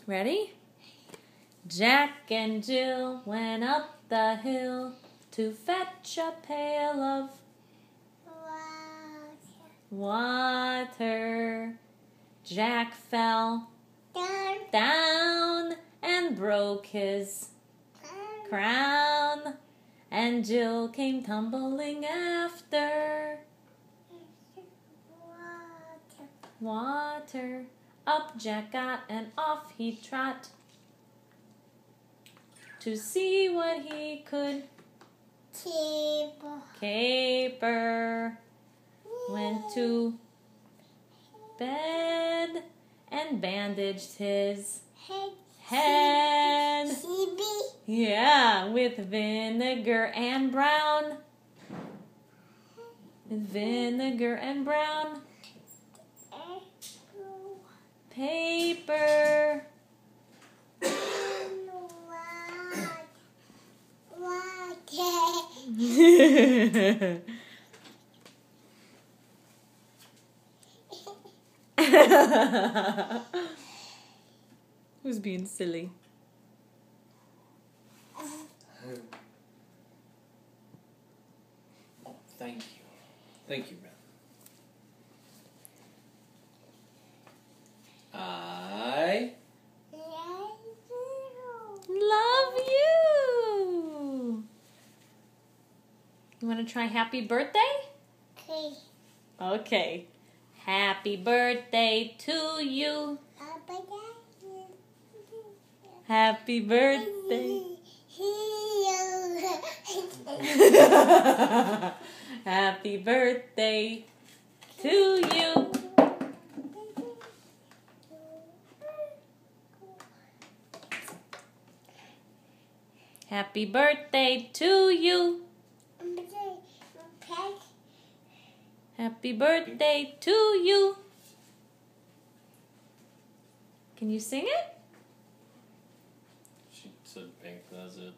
Ready? Jack and Jill went up the hill to fetch a pail of water. Jack fell down and broke his crown, and Jill came tumbling after. Water. Up Jack got and off he trot to see what he could caper. Went to bed and bandaged his head. Yeah, with vinegar and brown. Vinegar and brown paper. Who's being silly? Thank you. Thank you, Beth. I love you. You want to try happy birthday? Okay. Okay. Happy birthday to you. Happy birthday. Happy birthday to you. Happy birthday to you. Happy birthday to you. Can you sing it? She said pink, that's it.